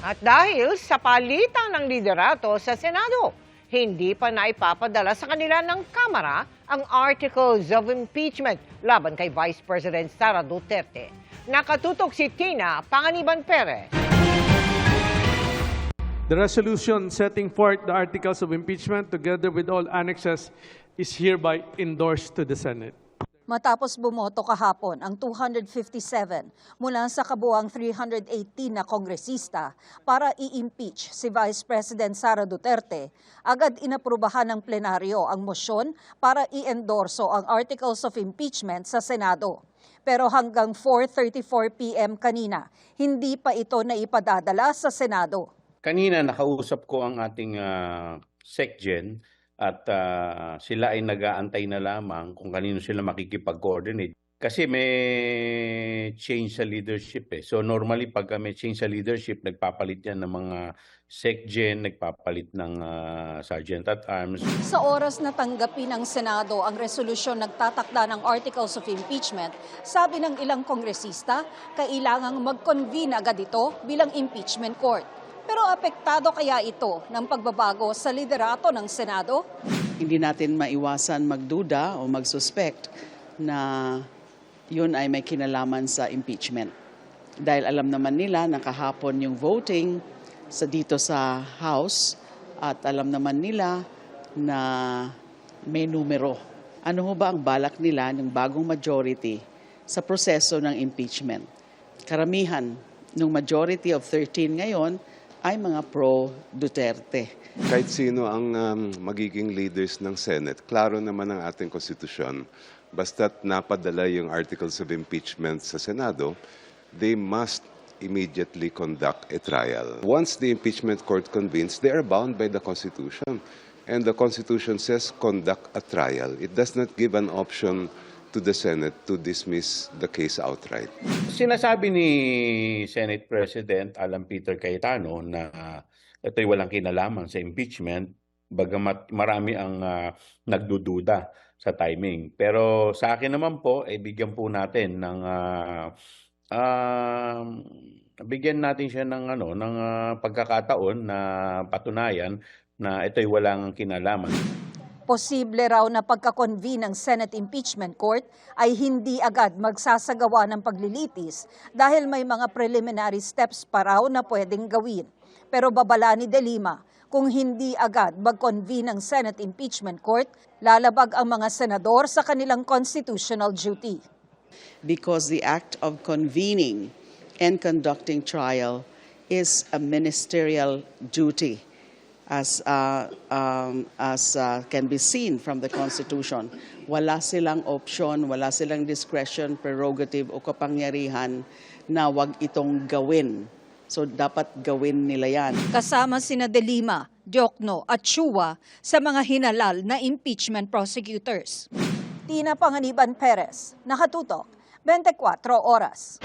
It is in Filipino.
At dahil sa palitan ng liderato sa Senado, hindi pa naipapadala sa kanila ng Kamara ang Articles of Impeachment laban kay Vice President Sara Duterte. Nakatutok si Tina Panganiban Perez. The resolution setting forth the articles of impeachment together with all annexes is hereby endorsed to the Senate. Matapos bumoto kahapon ang 257 mula sa kabuuang 318 na kongresista para i-impeach si Vice President Sara Duterte, agad inaprubahan ng plenaryo ang mosyon para i-endorso ang Articles of Impeachment sa Senado. Pero hanggang 4:34 p.m. kanina, hindi pa ito naipadadala sa Senado. Kanina nakausap ko ang ating SecGen at sila ay nag-aantay na lamang kung kanino sila makikipag-coordinate. Kasi may change sa leadership eh. So normally pag may change sa leadership, nagpapalit yan ng mga SecGen, nagpapalit ng Sergeant at Arms. Sa oras na tanggapin ng Senado ang resolusyon nagtatakda ng Articles of Impeachment, sabi ng ilang kongresista, kailangang mag-convene agad ito bilang impeachment court. Pero apektado kaya ito ng pagbabago sa liderato ng Senado? Hindi natin maiwasan magduda o magsuspect na yun ay may kinalaman sa impeachment. Dahil alam naman nila na kahapon yung voting dito sa House at alam naman nila na may numero. Ano ho ba ang balak nila ng bagong majority sa proseso ng impeachment? Karamihan ng majority of 13 ngayon ay mga pro-Duterte. Kahit sino ang magiging leaders ng Senate, klaro naman ang ating konstitusyon. Basta't napadala yung articles of impeachment sa Senado, they must immediately conduct a trial. Once the impeachment court convenes, they are bound by the Constitution. And the Constitution says conduct a trial. It does not give an option to the Senate to dismiss the case outright. Sinasabi ni Senate President Alan Peter Cayetano na ito'y walang kinalaman sa impeachment, bagamat marami ang nagdududa sa timing. Pero sa akin naman po, bigyan po natin ng bigyan natin siya ng ng pagkakataon na patunayan na ito'y walang kinalaman. Posible raw na pagka-convene ng Senate Impeachment Court ay hindi agad magsasagawa ng paglilitis dahil may mga preliminary steps pa raw na pwedeng gawin. Pero babala ni De Lima, kung hindi agad mag-convene ng Senate Impeachment Court, lalabag ang mga senador sa kanilang constitutional duty. Because the act of convening and conducting trial is a ministerial duty. As can be seen from the Constitution, wala silang option, wala silang discretion, prerogative o kapangyarihan na wag itong gawin. So dapat gawin nila yan. Kasama sina De Lima, Diokno at Chua sa mga hinalal na impeachment prosecutors. Tina Panganiban Perez, nakatutok, 24 oras.